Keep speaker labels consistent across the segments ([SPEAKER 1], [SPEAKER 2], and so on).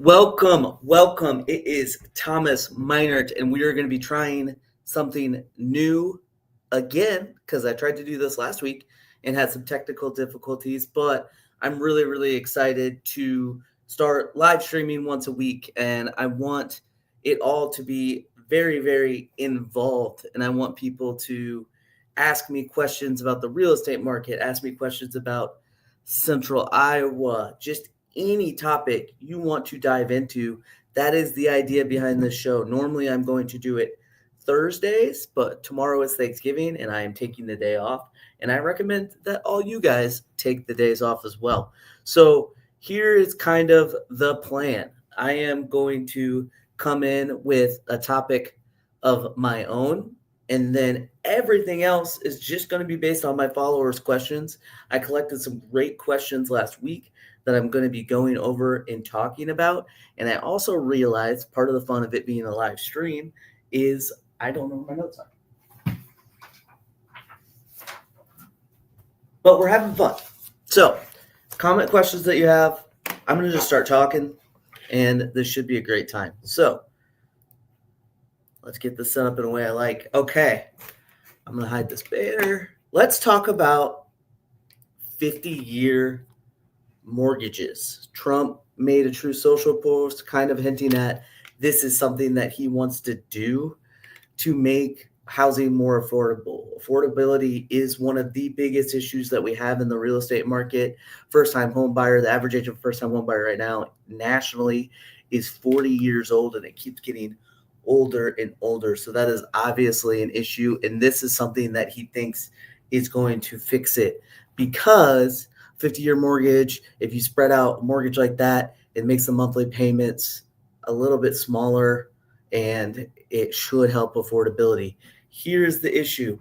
[SPEAKER 1] Welcome. It is Thomas Meinert, and we are going to be trying something new again because I tried to do this last week and had some technical difficulties. But I'm really excited to start live streaming once a week, and I want it all to be very involved. And I want people to ask me questions about the real estate market, ask me questions about Central Iowa, just any topic you want to dive into. That is the idea behind this show. Normally, I'm going to do it Thursdays, but tomorrow is Thanksgiving and I am taking the day off. And I recommend that all you guys take the days off as well. So, here is kind of the plan. I am going to come in with a topic of my own, and then everything else is just going to be based on my followers' questions. I collected some great questions last week that I'm going to be going over and talking about. And I also realized part of the fun of it being a live stream is I don't know where my notes are. But we're having fun. So, comment questions that you have. I'm going to just start talking, and this should be a great time. So, let's get this set up in a way I like. Okay, I'm going to hide this better. Let's talk about 50-year mortgages. Trump made a True Social post kind of hinting at this is something that he wants to do to make housing more affordable. Affordability is one of the biggest issues that we have in the real estate market. First-time home buyer, the average age of a first-time home buyer right now nationally is 40 years old, and it keeps getting older and older. So that is obviously an issue, and this is something that he thinks is going to fix it, because 50-year mortgage, if you spread out a mortgage like that, it makes the monthly payments a little bit smaller, and it should help affordability. Here's the issue.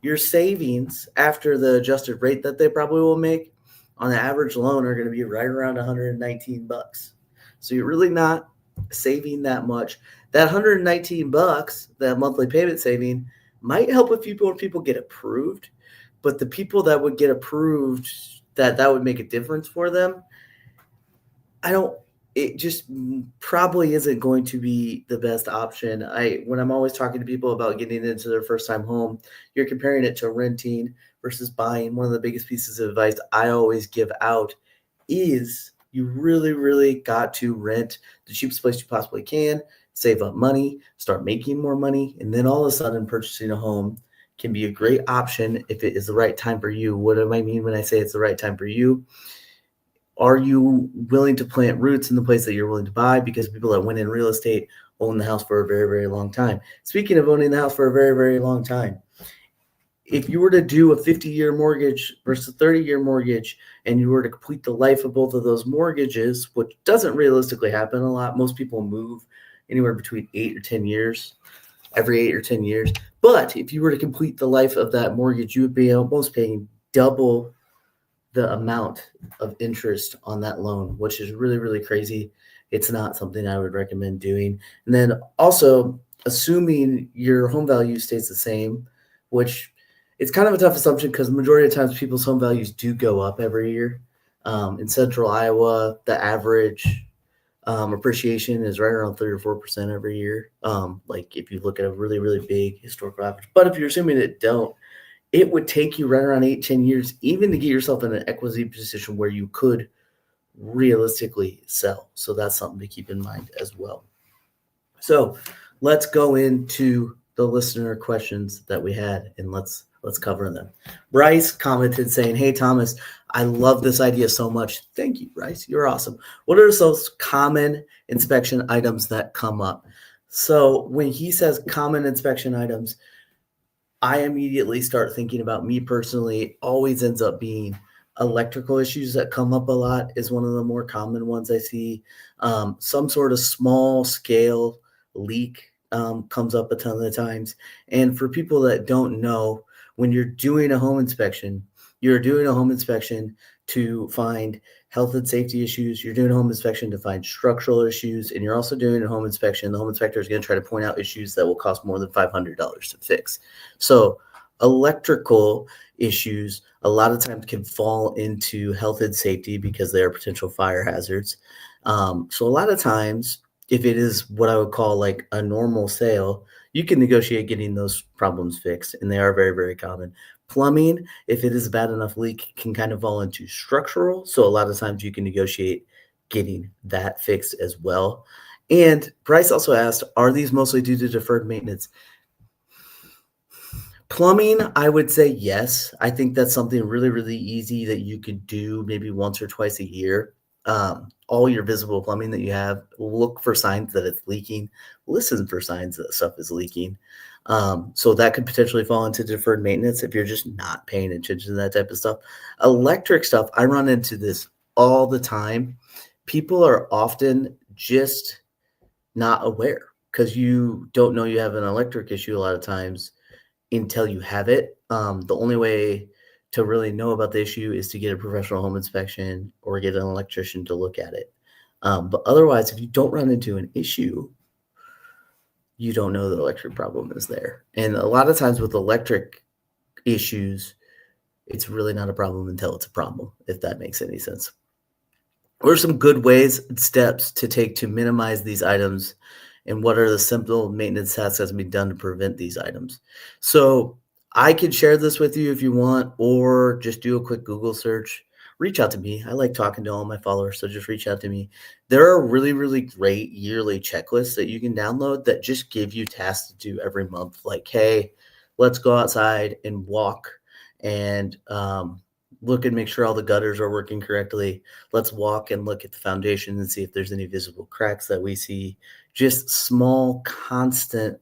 [SPEAKER 1] Your savings after the adjusted rate that they probably will make on the average loan are going to be right around $119. So you're really not saving that much. That $119, that monthly payment saving, might help a few more people get approved, but the people that would get approved, that would make a difference for them, it just probably isn't going to be the best option. When I'm always talking to people about getting into their first time home, you're comparing it to renting versus buying. One of the biggest pieces of advice I always give out is you really got to rent the cheapest place you possibly can, save up money, start making more money, and then all of a sudden purchasing a home can be a great option if it is the right time for you. What do I mean when I say it's the right time for you? Are you willing to plant roots in the place that you're willing to buy? Because people that win in real estate own the house for a very long time. Speaking of owning the house for a very long time, if you were to do a 50-year mortgage versus a 30-year mortgage, and you were to complete the life of both of those mortgages, which doesn't realistically happen a lot. Most people move anywhere between 8 or 10 years, every 8 or 10 years. But if you were to complete the life of that mortgage, you would be almost paying double the amount of interest on that loan, which is really crazy. It's not something I would recommend doing. And then also, assuming your home value stays the same, which it's kind of a tough assumption because the majority of times people's home values do go up every year. In Central Iowa, the average appreciation is right around 3 or 4% every year. Like if you look at a really big historical average. But if you're assuming it would take you right around 8-10 years even to get yourself in an equity position where you could realistically sell. So that's something to keep in mind as well. So let's go into the listener questions that we had, and let's cover them. Bryce commented saying, "Hey Thomas, I love this idea so much." Thank you, Bryce. You're awesome. What are those common inspection items that come up? So when he says common inspection items, I immediately start thinking about, me personally, always ends up being electrical issues that come up a lot is one of the more common ones I see. Some sort of small scale leak comes up a ton of the times. And for people that don't know, when you're doing a home inspection, you're doing a home inspection to find health and safety issues. You're doing a home inspection to find structural issues, and you're also doing a home inspection. The home inspector is going to try to point out issues that will cost more than $500 to fix. So Electrical issues a lot of times can fall into health and safety because they are potential fire hazards. So a lot of times, if it is what I would call like a normal sale, you can negotiate getting those problems fixed, and they are very, very common. Plumbing, if it is a bad enough leak, can kind of fall into structural. So a lot of times you can negotiate getting that fixed as well. And Bryce also asked, are these mostly due to deferred maintenance? Plumbing, I would say yes. I think that's something really, really easy that you could do maybe once or twice a year. All your visible plumbing that you have, look for signs that it's leaking, listen for signs that stuff is leaking. So that could potentially fall into deferred maintenance if you're just not paying attention to that type of stuff. Electric stuff, I run into this all the time. People are often just not aware because you don't know you have an electric issue a lot of times until you have it. The only way to really know about the issue is to get a professional home inspection or get an electrician to look at it. But otherwise, if you don't run into an issue, you don't know the electric problem is there. And a lot of times with electric issues, it's really not a problem until it's a problem, if that makes any sense. What are some good ways and steps to take to minimize these items? And what are the simple maintenance tasks that can be done to prevent these items? So I can share this with you if you want, or just do a quick Google search. Reach out to me. I like talking to all my followers, so just reach out to me. There are really, really great yearly checklists that you can download that just give you tasks to do every month. Like, hey, let's go outside and walk and look and make sure all the gutters are working correctly. Let's walk and look at the foundation and see if there's any visible cracks that we see. Just small, constant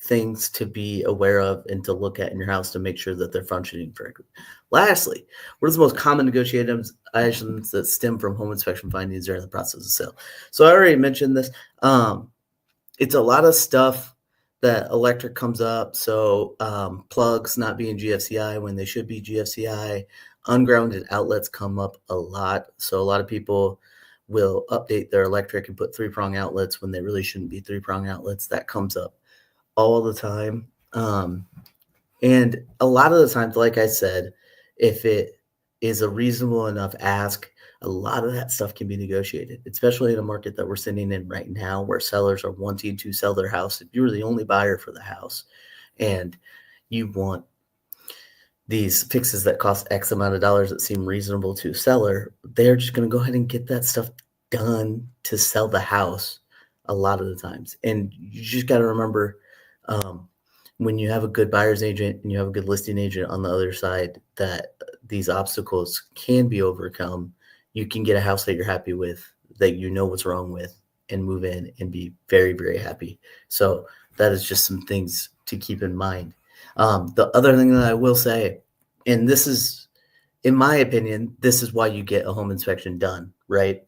[SPEAKER 1] things to be aware of and to look at in your house to make sure that they're functioning correctly. Lastly, what are the most common negotiated items that stem from home inspection findings during the process of sale? So I already mentioned this. It's a lot of stuff that electric comes up. So plugs not being GFCI when they should be GFCI. Ungrounded outlets come up a lot. So a lot of people will update their electric and put 3-prong outlets when they really shouldn't be 3-prong outlets. That comes up all the time. And a lot of the times, like I said, if it is a reasonable enough ask, a lot of that stuff can be negotiated, especially in a market that we're sitting in right now where sellers are wanting to sell their house. If you're the only buyer for the house and you want these fixes that cost X amount of dollars that seem reasonable to a seller, they're just going to go ahead and get that stuff done to sell the house a lot of the times. And you just got to remember, when you have a good buyer's agent and you have a good listing agent on the other side, that these obstacles can be overcome. You can get a house that you're happy with, that you know what's wrong with, and move in and be very, very happy. So that is just some things to keep in mind. The other thing that I will say, and this is, in my opinion, this is why you get a home inspection done, right?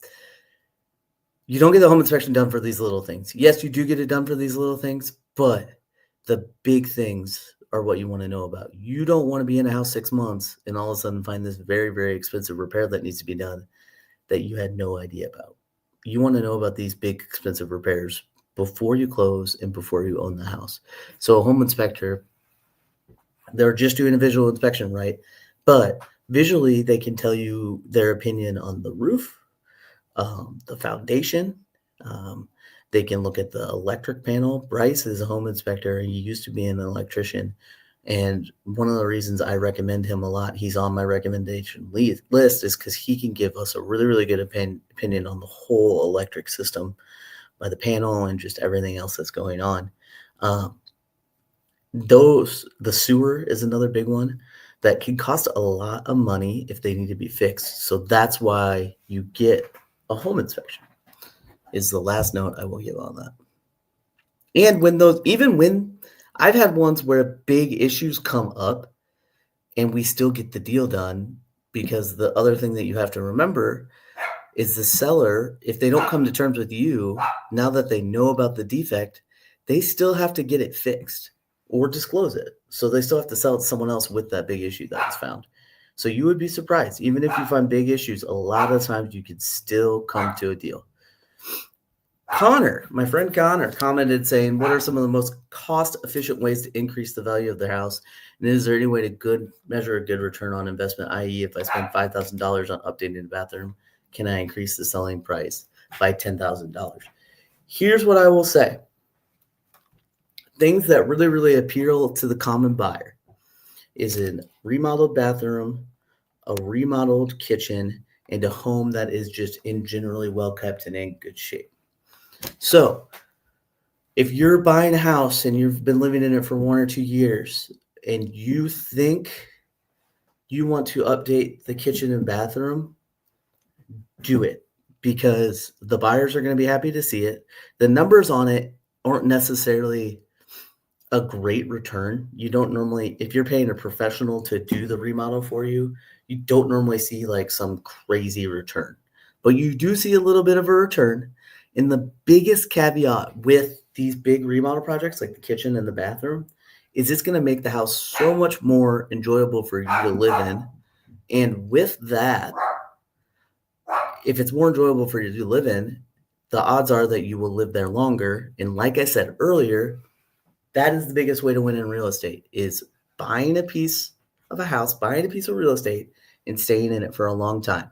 [SPEAKER 1] You don't get the home inspection done for these little things. Yes, you do get it done for these little things, but the big things are what you want to know about. You don't want to be in a house 6 months and all of a sudden find this very, very expensive repair that needs to be done that you had no idea about. You want to know about these big, expensive repairs before you close and before you own the house. So a home inspector, they're just doing a visual inspection, right? But visually, they can tell you their opinion on the roof, the foundation. They can look at the electric panel. Bryce is a home inspector. He used to be an electrician. And one of the reasons I recommend him a lot, he's on my recommendation list, is because he can give us a really, really good opinion on the whole electric system by the panel and just everything else that's going on. The sewer is another big one that can cost a lot of money if they need to be fixed. So that's why you get a home inspection, is the last note I will give on that. And when I've had ones where big issues come up and we still get the deal done, because the other thing that you have to remember is the seller, if they don't come to terms with you, now that they know about the defect, they still have to get it fixed or disclose it. So they still have to sell it to someone else with that big issue that was found. So you would be surprised. Even if you find big issues, a lot of times you could still come to a deal. Connor, my friend Connor, commented saying, "What are some of the most cost-efficient ways to increase the value of their house? And is there any way to measure a good return on investment? I.e., if I spend $5,000 on updating the bathroom, can I increase the selling price by $10,000?" Here's what I will say: things that really, really appeal to the common buyer is a remodeled bathroom, a remodeled kitchen, and a home that is just in generally well kept and in good shape. So if you're buying a house and you've been living in it for 1 or 2 years and you think you want to update the kitchen and bathroom, do it, because the buyers are going to be happy to see it. The numbers on it aren't necessarily a great return. You don't normally, if you're paying a professional to do the remodel for you, you don't normally see like some crazy return, but you do see a little bit of a return. And the biggest caveat with these big remodel projects, like the kitchen and the bathroom, is it's going to make the house so much more enjoyable for you to live in. And with that, if it's more enjoyable for you to live in, the odds are that you will live there longer. And like I said earlier, that is the biggest way to win in real estate, is buying a piece of a house, buying a piece of real estate, and staying in it for a long time.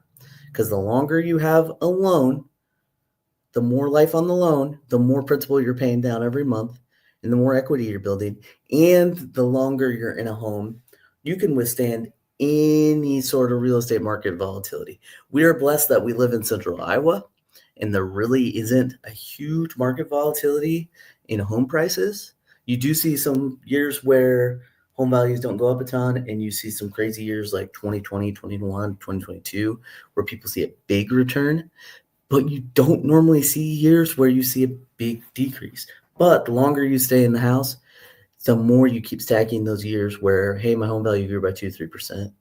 [SPEAKER 1] Because the longer you have a loan, the more life on the loan, the more principal you're paying down every month, and the more equity you're building, and the longer you're in a home, you can withstand any sort of real estate market volatility. We are blessed that we live in central Iowa, and there really isn't a huge market volatility in home prices. You do see some years where home values don't go up a ton, and you see some crazy years like 2020, 21, 2022, where people see a big return. But you don't normally see years where you see a big decrease. But the longer you stay in the house, the more you keep stacking those years where, hey, my home value grew by 2-3%,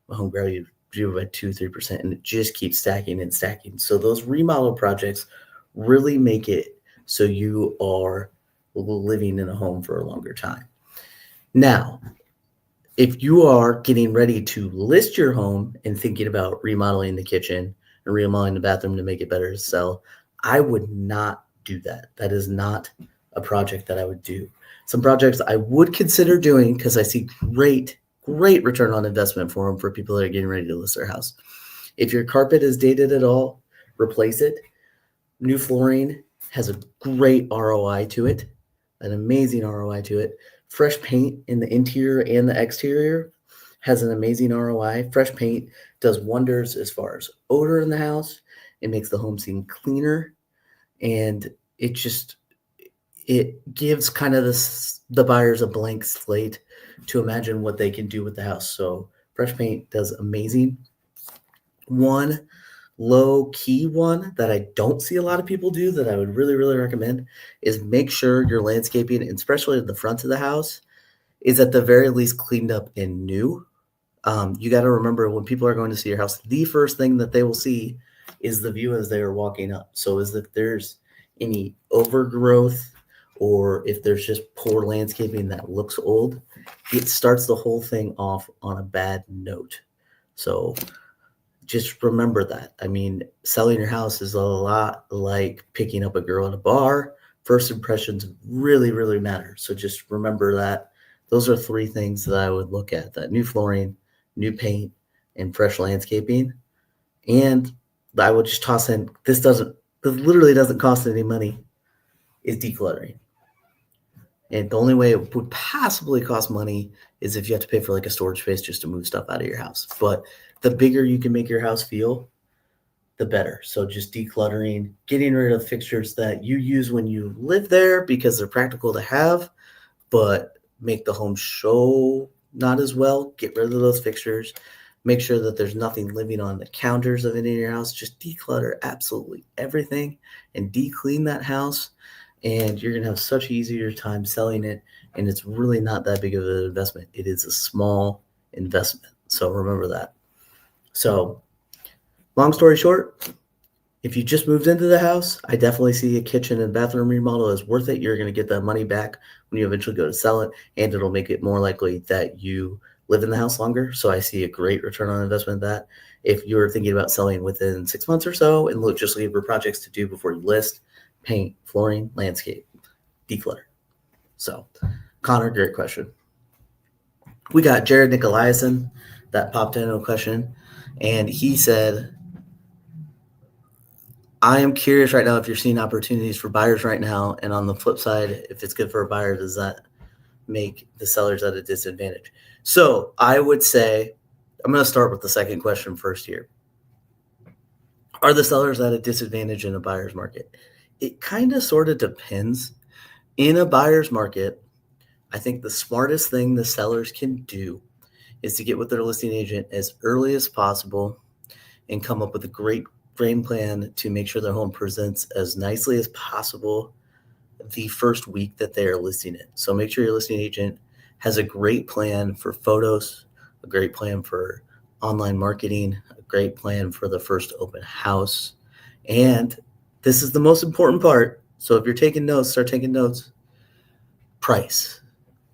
[SPEAKER 1] my home value grew by 2-3%, and it just keeps stacking and stacking. So those remodel projects really make it so you are living in a home for a longer time. Now, if you are getting ready to list your home and thinking about remodeling the kitchen and remodeling the bathroom to make it better to sell, I would not do that. That is not a project that I would do. Some projects I would consider doing, because I see great return on investment for them, for people that are getting ready to list their house. If your carpet is dated at all, replace it. New flooring has a great ROI to it, an amazing ROI to it. Fresh paint in the interior and the exterior has an amazing ROI. Fresh paint does wonders as far as odor in the house. It makes the home seem cleaner, and it gives kind of the buyers a blank slate to imagine what they can do with the house. So fresh paint does amazing. One low key one that I don't see a lot of people do that I would really, really recommend is make sure your landscaping, and especially at the front of the house, is at the very least cleaned up and new. You got to remember, when people are going to see your house, the first thing that they will see is the view as they are walking up. So is if there's any overgrowth, or if there's just poor landscaping that looks old, it starts the whole thing off on a bad note. So just remember that. I mean, selling your house is a lot like picking up a girl at a bar. First impressions really, really matter. So just remember that. Those are 3 things that I would look at: that new flooring, new paint, and fresh landscaping. And I would just toss in, this literally doesn't cost any money, is decluttering. And the only way it would possibly cost money is if you have to pay for like a storage space just to move stuff out of your house. But the bigger you can make your house feel, the better. So just decluttering, getting rid of fixtures that you use when you live there because they're practical to have, but make the home show not as well. Get rid of those fixtures. Make sure that there's nothing living on the counters of any of your house. Just declutter absolutely everything and de-clean that house. And you're going to have such an easier time selling it. And it's really not that big of an investment. It is a small investment. So remember that. So long story short, if you just moved into the house, I definitely see a kitchen and bathroom remodel as worth it. You're going to get that money back when you eventually go to sell it, and it'll make it more likely that you live in the house longer. So I see a great return on investment in that. If you're thinking about selling within 6 months or so and just looking for projects to do before you list, paint, flooring, landscape, declutter. So, Connor, great question. We got Jared Nicolaisen that popped in a question, and he said, I am curious right now if you're seeing opportunities for buyers right now, and on the flip side, if it's good for a buyer, does that make the sellers at a disadvantage? So I would say, I'm going to start with the second question first here. Are the sellers at a disadvantage in a buyer's market? It kind of sort of depends. In a buyer's market, I think the smartest thing the sellers can do is to get with their listing agent as early as possible and come up with a great game plan to make sure their home presents as nicely as possible the first week that they are listing it. So make sure your listing agent has a great plan for photos, a great plan for online marketing, a great plan for the first open house. And this is the most important part. So if you're taking notes, start taking notes. Price.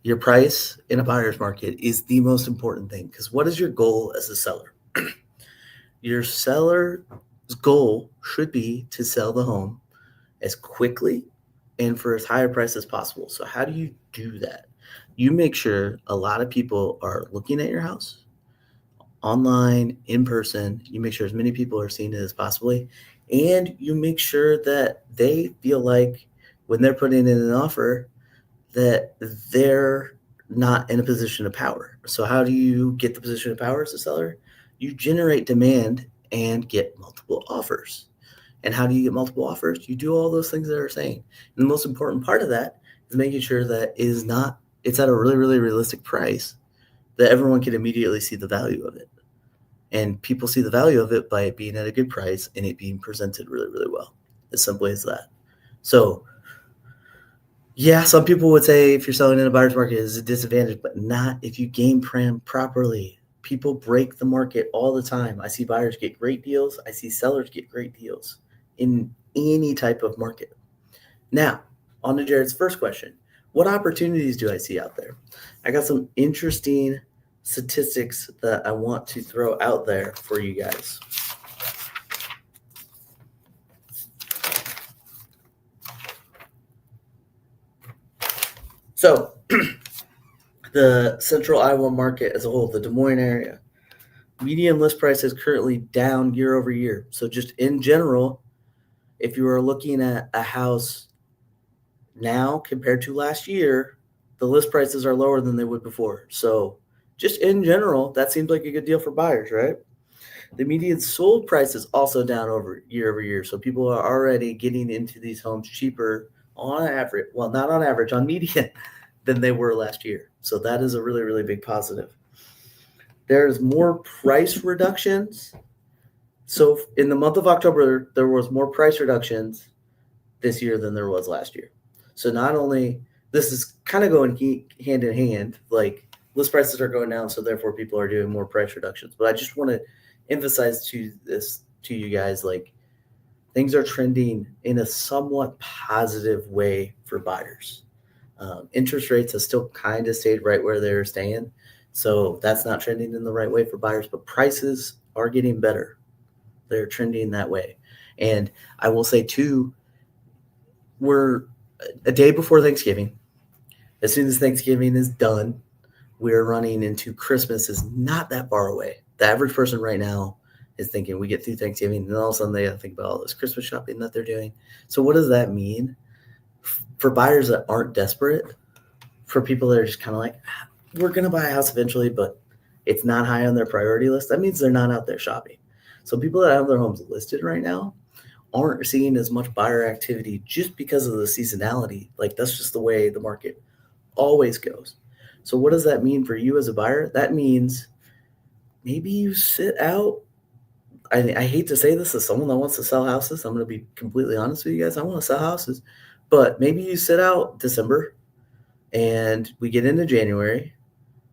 [SPEAKER 1] Your price in a buyer's market is the most important thing, because what is your goal as a seller? Your seller's goal should be to sell the home as quickly and for as high a price as possible. So how do you do that? You make sure a lot of people are looking at your house, online, in person. You make sure as many people are seeing it as possibly, and you make sure that they feel like when they're putting in an offer that they're not in a position of power. So how do you get the position of power as a seller? You generate demand and get multiple offers. And how do you get multiple offers? You do all those things that are saying. And the most important part of that is making sure that it's at a really, really realistic price that everyone can immediately see the value of it. And people see the value of it by it being at a good price and it being presented really, really well. As simply as that. So yeah, some people would say if you're selling in a buyer's market, it's a disadvantage, but not if you game plan properly. People break the market all the time. I see buyers get great deals. I see sellers get great deals in any type of market. Now, on to Jared's first question. What opportunities do I see out there? I got some interesting statistics that I want to throw out there for you guys. So the central Iowa market as a whole, the Des Moines area, median list price is currently down year over year. So just in general, if you are looking at a house now compared to last year, the list prices are lower than they would before. So just in general, that seems like a good deal for buyers, right? The median sold price is also down over year. So people are already getting into these homes cheaper on average, well, not on average, on median than they were last year. So that is a really, really big positive. There's more price reductions. So in the month of October, there was more price reductions this year than there was last year. So not only, this is kind of going hand in hand, like list prices are going down, so therefore people are doing more price reductions. But I just want to emphasize to you guys, like things are trending in a somewhat positive way for buyers. Interest rates have still kind of stayed right where they're staying. So that's not trending in the right way for buyers, but prices are getting better. They're trending that way. And I will say too, we're a day before Thanksgiving. As soon as Thanksgiving is done, we're running into Christmas is not that far away. The average person right now is thinking we get through Thanksgiving and all of a sudden they have to think about all this Christmas shopping that they're doing. So what does that mean? For buyers that aren't desperate, for people that are just kind of like, we're going to buy a house eventually, but it's not high on their priority list, that means they're not out there shopping. So people that have their homes listed right now aren't seeing as much buyer activity just because of the seasonality. Like that's just the way the market always goes. So what does that mean for you as a buyer? That means maybe you sit out. I hate to say this as someone that wants to sell houses. I'm going to be completely honest with you guys. I want to sell houses. But maybe you sit out December and we get into January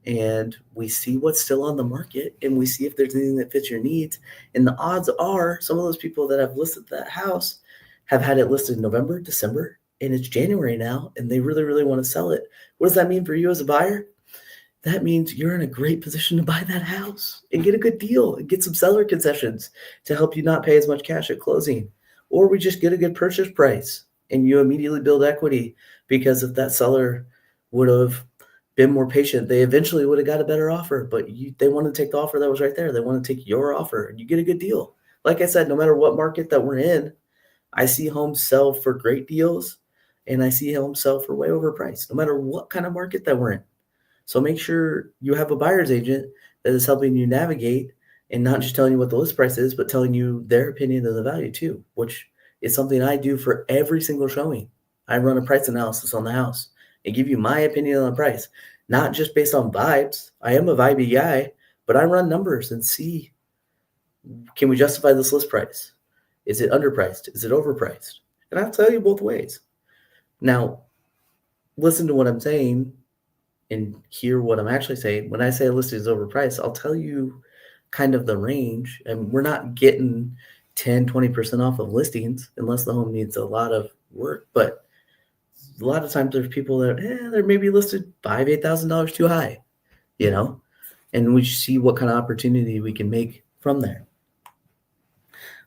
[SPEAKER 1] and we see what's still on the market and we see if there's anything that fits your needs. And the odds are some of those people that have listed that house have had it listed in November, December, and it's January now and they really, really want to sell it. What does that mean for you as a buyer? That means you're in a great position to buy that house and get a good deal and get some seller concessions to help you not pay as much cash at closing. Or we just get a good purchase price. and you immediately build equity, because if that seller would have been more patient, they eventually would have got a better offer. But they want to take the offer that was right there. They want to take your offer, and you get a good deal. Like I said, no matter what market that we're in, I see homes sell for great deals, and I see homes sell for way overpriced, no matter what kind of market that we're in. So make sure you have a buyer's agent that is helping you navigate, and not just telling you what the list price is, but telling you their opinion of the value too, which is something I do for every single showing. I run a price analysis on the house and give you my opinion on the price, not just based on vibes. I am a vibey guy, but I run numbers and see, can we justify this list price? Is it underpriced? Is it overpriced? And I'll tell you both ways. Now, listen to what I'm saying and hear what I'm actually saying. When I say a listing is overpriced, I'll tell you kind of the range. And we're not getting 10, 20% off of listings unless the home needs a lot of work. But a lot of times there's people that they're maybe listed $5,000, $8,000 too high, and we see what kind of opportunity we can make from there.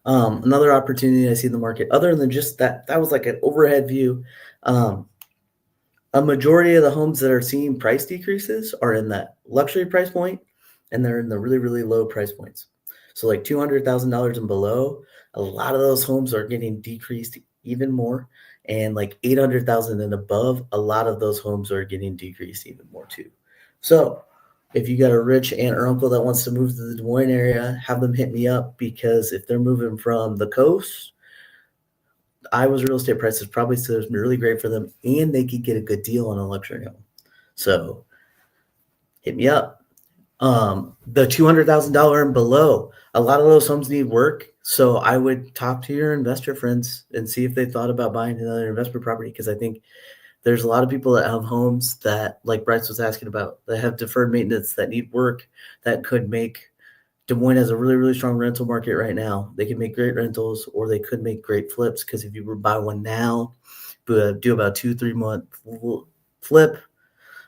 [SPEAKER 1] Another opportunity I see in the market, other than just that was like an overhead view. A majority of the homes that are seeing price decreases are in that luxury price point, and they're in the really, really low price points. So like $200,000 and below, a lot of those homes are getting decreased even more. And like 800,000 and above, a lot of those homes are getting decreased even more too. So if you got a rich aunt or uncle that wants to move to the Des Moines area, have them hit me up, because if they're moving from the coast, Iowa's real estate prices probably still really great for them, and they could get a good deal on a luxury home. So hit me up. The $200,000 and below, a lot of those homes need work. So I would talk to your investor friends and see if they thought about buying another investment property, because I think there's a lot of people that have homes that, like Bryce was asking about, that have deferred maintenance, that need work, that could make Des Moines has a really, really strong rental market right now. They can make great rentals, or they could make great flips, because if you were to buy one now, do about 2-3 month flip,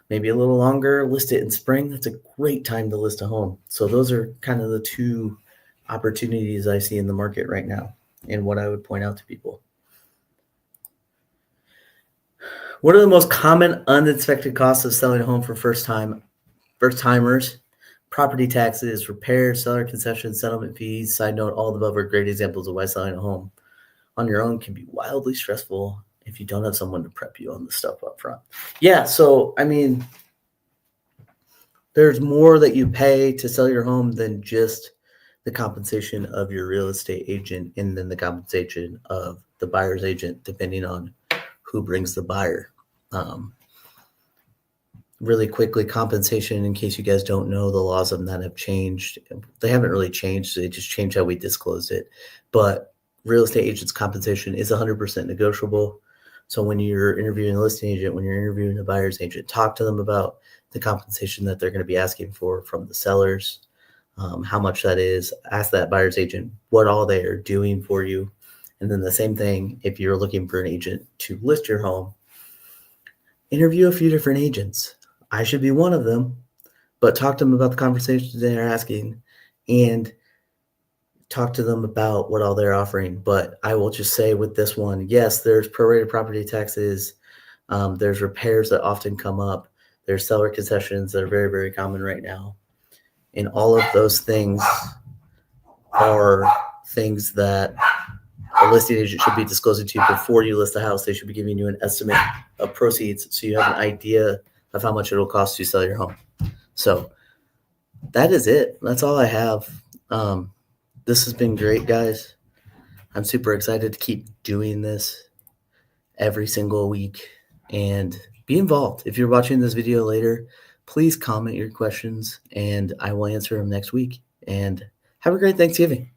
[SPEAKER 1] maybe a little longer, list it in spring, that's a great time to list a home. So those are kind of the two opportunities I see in the market right now, and what I would point out to people. What are the most common unexpected costs of selling a home for first-timers? Property taxes, repairs, seller concessions, settlement fees. Side note, all the above are great examples of why selling a home on your own can be wildly stressful if you don't have someone to prep you on the stuff up front. Yeah, so I mean, there's more that you pay to sell your home than just the compensation of your real estate agent, and then the compensation of the buyer's agent, depending on who brings the buyer. Really quickly, compensation, in case you guys don't know, the laws of that have changed. They haven't really changed. They just changed how we disclose it. But real estate agents' compensation is 100% negotiable. So when you're interviewing a listing agent, when you're interviewing a buyer's agent, talk to them about the compensation that they're going to be asking for from the sellers, how much that is. Ask that buyer's agent what all they are doing for you. And then the same thing, if you're looking for an agent to list your home, interview a few different agents. I should be one of them, but talk to them about the conversations they're asking, and talk to them about what all they're offering. But I will just say with this one, yes, there's prorated property taxes. There's repairs that often come up. There's seller concessions that are very, very common right now. And all of those things are things that a listing agent should be disclosing to you before you list the house. They should be giving you an estimate of proceeds, so you have an idea of how much it'll cost you to sell your home. So that is it. That's all I have. This has been great, guys. I'm super excited to keep doing this every single week, and be involved. If you're watching this video later, please comment your questions, and I will answer them next week. And have a great Thanksgiving.